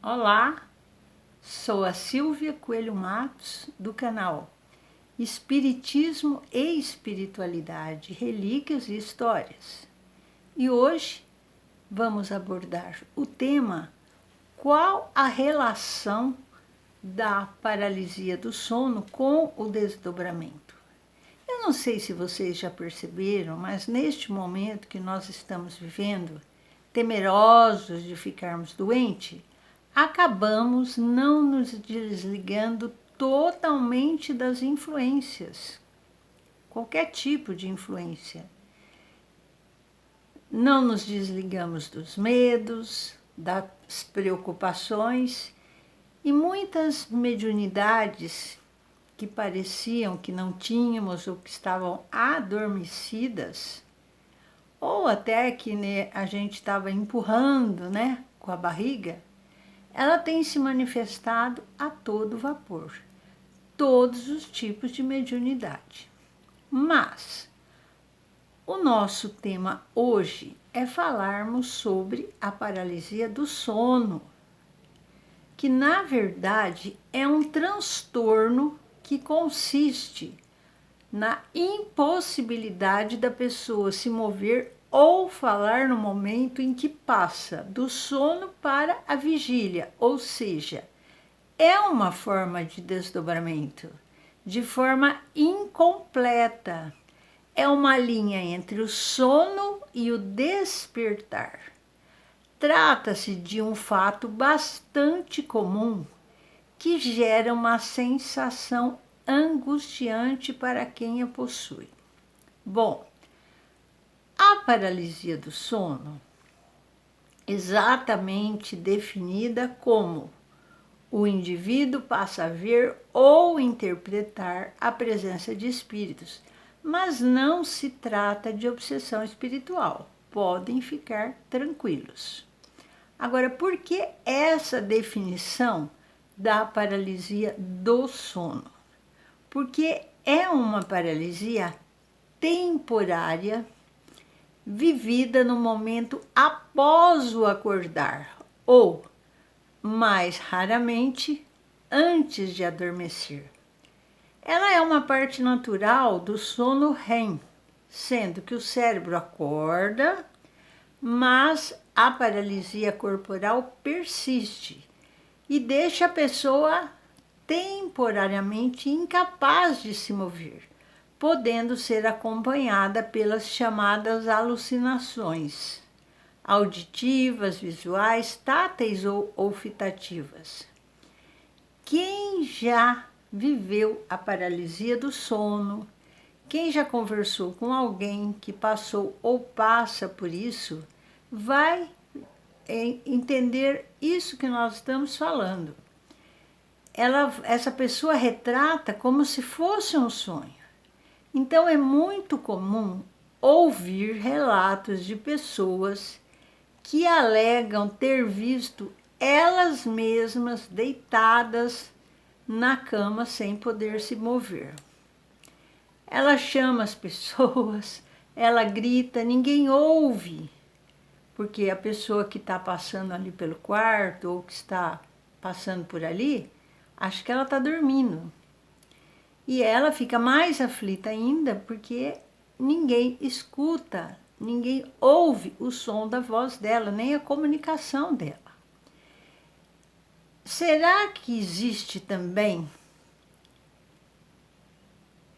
Olá, sou a Silvia Coelho Matos, do canal Espiritismo e Espiritualidade, Relíquias e Histórias. E hoje vamos abordar o tema: qual a relação da paralisia do sono com o desdobramento? Eu não sei se vocês já perceberam, mas neste momento que nós estamos vivendo, temerosos de ficarmos doentes, acabamos não nos desligando totalmente das influências, qualquer tipo de influência. Não nos desligamos dos medos, das preocupações e muitas mediunidades que pareciam que não tínhamos ou que estavam adormecidas, ou até que a gente estava empurrando, com a barriga, ela tem se manifestado a todo vapor, todos os tipos de mediunidade. Mas o nosso tema hoje é falarmos sobre a paralisia do sono, que na verdade é um transtorno que consiste na impossibilidade da pessoa se mover ou falar no momento em que passa do sono para a vigília, ou seja, é uma forma de desdobramento, de forma incompleta. É uma linha entre o sono e o despertar. Trata-se de um fato bastante comum que gera uma sensação angustiante para quem a possui. Bom, a paralisia do sono, exatamente definida como o indivíduo passa a ver ou interpretar a presença de espíritos, mas não se trata de obsessão espiritual. Podem ficar tranquilos. Agora, por que essa definição da paralisia do sono? Porque é uma paralisia temporária vivida no momento após o acordar ou, mais raramente, antes de adormecer. Ela é uma parte natural do sono REM, sendo que o cérebro acorda, mas a paralisia corporal persiste e deixa a pessoa temporariamente incapaz de se mover, podendo ser acompanhada pelas chamadas alucinações auditivas, visuais, táteis ou olfativas. Quem já viveu a paralisia do sono, quem já conversou com alguém que passou ou passa por isso, vai entender isso que nós estamos falando. Essa pessoa retrata como se fosse um sonho. Então é muito comum ouvir relatos de pessoas que alegam ter visto elas mesmas deitadas na cama sem poder se mover. Ela chama as pessoas, ela grita, ninguém ouve, porque a pessoa que está passando ali pelo quarto ou que está passando por ali, acha que ela está dormindo. E ela fica mais aflita ainda porque ninguém escuta, ninguém ouve o som da voz dela, nem a comunicação dela. Será que existe também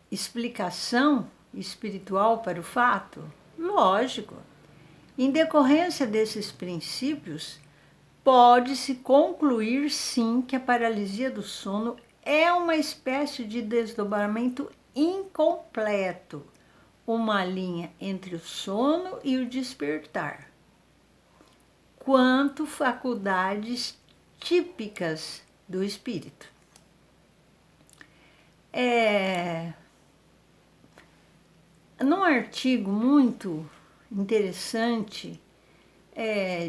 explicação espiritual para o fato? Lógico. Em decorrência desses princípios, pode-se concluir sim que a paralisia do sono é uma espécie de desdobramento incompleto, uma linha entre o sono e o despertar, quanto faculdades típicas do espírito. Num artigo muito interessante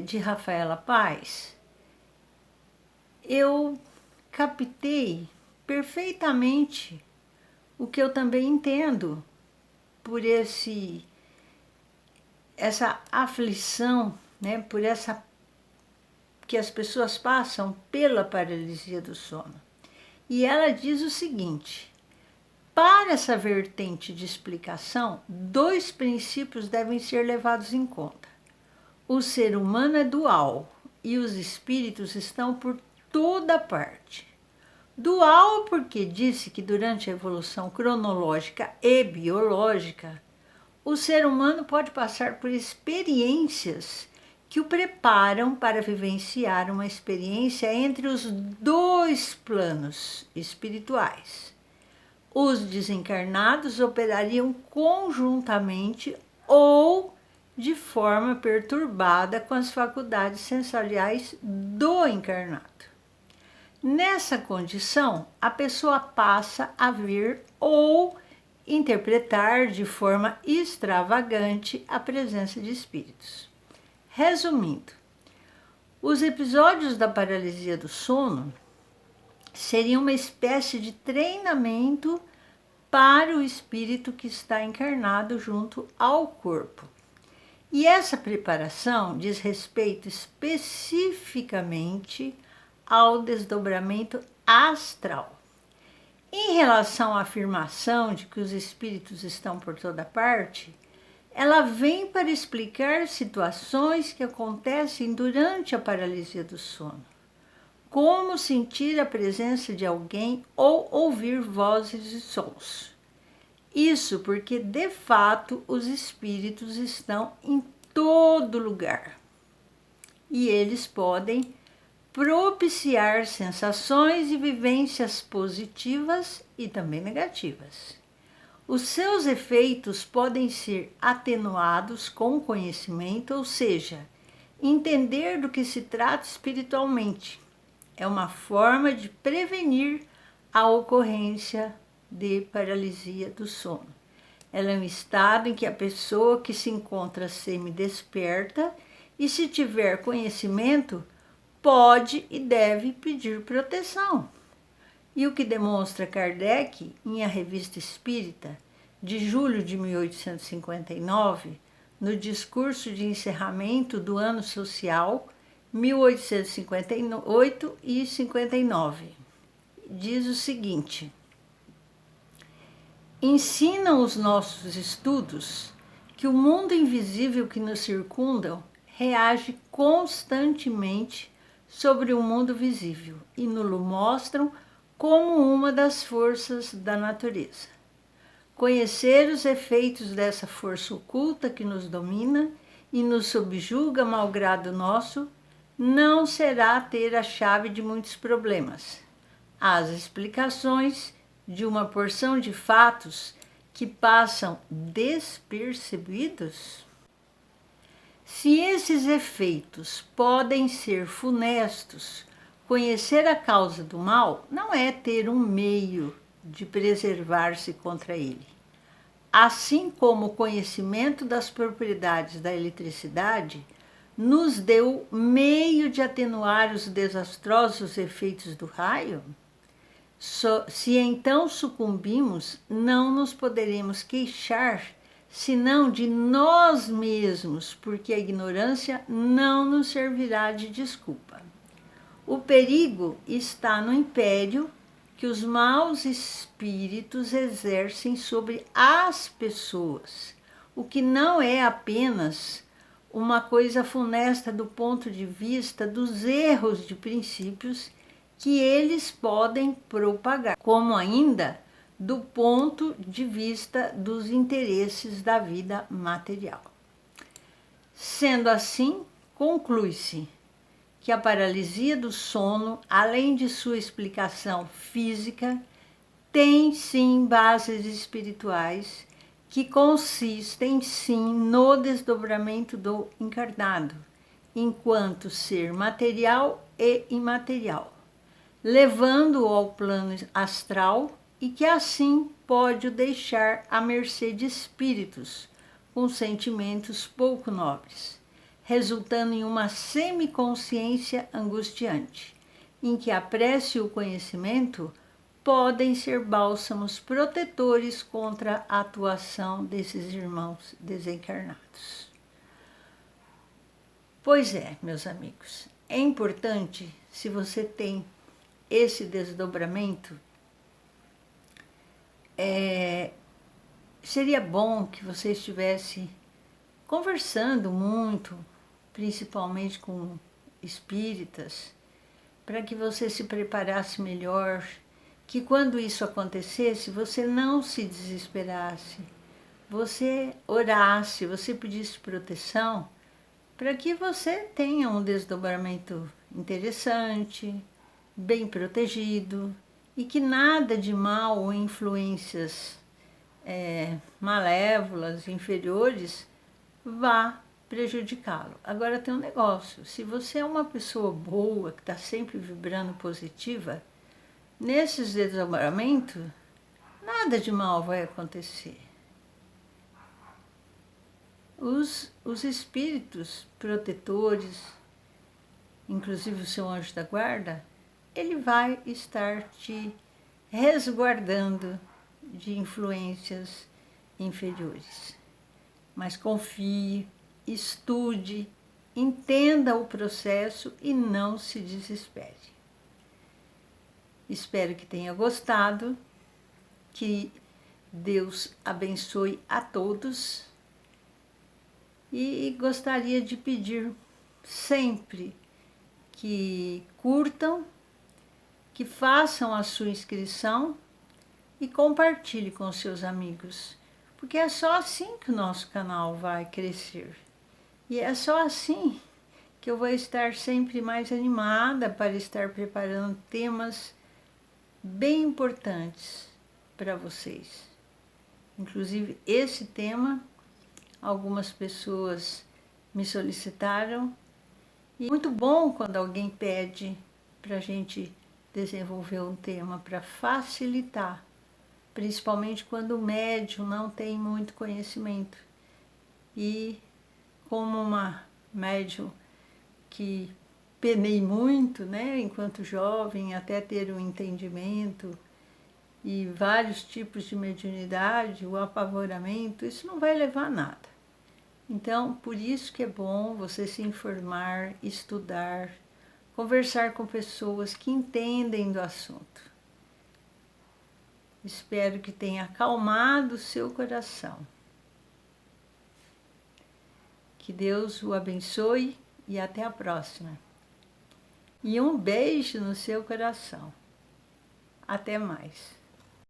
de Rafaela Paz, eu captei perfeitamente o que eu também entendo por essa aflição, por essa que as pessoas passam pela paralisia do sono. E ela diz o seguinte: para essa vertente de explicação, 2 princípios devem ser levados em conta. O ser humano é dual e os espíritos estão por toda parte. Dual porque disse que durante a evolução cronológica e biológica, o ser humano pode passar por experiências que o preparam para vivenciar uma experiência entre os 2 planos espirituais. Os desencarnados operariam conjuntamente ou de forma perturbada com as faculdades sensoriais do encarnado. Nessa condição, a pessoa passa a ver ou interpretar de forma extravagante a presença de espíritos. Resumindo, os episódios da paralisia do sono seriam uma espécie de treinamento para o espírito que está encarnado junto ao corpo. E essa preparação diz respeito especificamente ao desdobramento astral. Em relação à afirmação de que os espíritos estão por toda parte, ela vem para explicar situações que acontecem durante a paralisia do sono, como sentir a presença de alguém ou ouvir vozes e sons. Isso porque, de fato, os espíritos estão em todo lugar e eles podem propiciar sensações e vivências positivas e também negativas. Os seus efeitos podem ser atenuados com conhecimento, ou seja, entender do que se trata espiritualmente. É uma forma de prevenir a ocorrência de paralisia do sono. Ela é um estado em que a pessoa que se encontra semidesperta e, se tiver conhecimento, pode e deve pedir proteção. E o que demonstra Kardec em A Revista Espírita, de julho de 1859, no discurso de encerramento do ano social 1858 e 59. Diz o seguinte: ensinam os nossos estudos que o mundo invisível que nos circunda reage constantemente sobre o mundo visível e nos mostram como uma das forças da natureza. Conhecer os efeitos dessa força oculta que nos domina e nos subjuga malgrado nosso não será ter a chave de muitos problemas. As explicações de uma porção de fatos que passam despercebidos? Se esses efeitos podem ser funestos, conhecer a causa do mal não é ter um meio de preservar-se contra ele. Assim como o conhecimento das propriedades da eletricidade nos deu meio de atenuar os desastrosos efeitos do raio, se então sucumbimos, não nos poderemos queixar senão de nós mesmos, porque a ignorância não nos servirá de desculpa. O perigo está no império que os maus espíritos exercem sobre as pessoas, o que não é apenas uma coisa funesta do ponto de vista dos erros de princípios que eles podem propagar, como ainda do ponto de vista dos interesses da vida material. Sendo assim, conclui-se que a paralisia do sono, além de sua explicação física, tem sim bases espirituais que consistem sim no desdobramento do encarnado, enquanto ser material e imaterial, levando-o ao plano astral e que assim pode o deixar à mercê de espíritos com sentimentos pouco nobres, resultando em uma semiconsciência angustiante, em que a prece e o conhecimento podem ser bálsamos protetores contra a atuação desses irmãos desencarnados. Pois é, meus amigos, é importante, se você tem esse desdobramento, seria bom que você estivesse conversando muito, principalmente com espíritas, para que você se preparasse melhor, que quando isso acontecesse, você não se desesperasse, você orasse, você pedisse proteção, para que você tenha um desdobramento interessante, bem protegido, e que nada de mal ou influências malévolas, inferiores, vá prejudicá-lo. Agora tem um negócio, se você é uma pessoa boa, que está sempre vibrando positiva, nesses desdobramentos, nada de mal vai acontecer. Os espíritos protetores, inclusive o seu anjo da guarda, ele vai estar te resguardando de influências inferiores. Mas confie, estude, entenda o processo e não se desespere. Espero que tenha gostado, que Deus abençoe a todos e gostaria de pedir sempre que curtam, que façam a sua inscrição e compartilhe com seus amigos, porque é só assim que o nosso canal vai crescer. E é só assim que eu vou estar sempre mais animada para estar preparando temas bem importantes para vocês. Inclusive esse tema, algumas pessoas me solicitaram, e é muito bom quando alguém pede para a gente desenvolver um tema para facilitar, principalmente quando o médium não tem muito conhecimento. E como uma médium que penei muito, né, enquanto jovem, até ter um entendimento e vários tipos de mediunidade, o apavoramento, isso não vai levar a nada. Então, por isso que é bom você se informar, estudar, conversar com pessoas que entendem do assunto. Espero que tenha acalmado o seu coração. Que Deus o abençoe e até a próxima. E um beijo no seu coração. Até mais.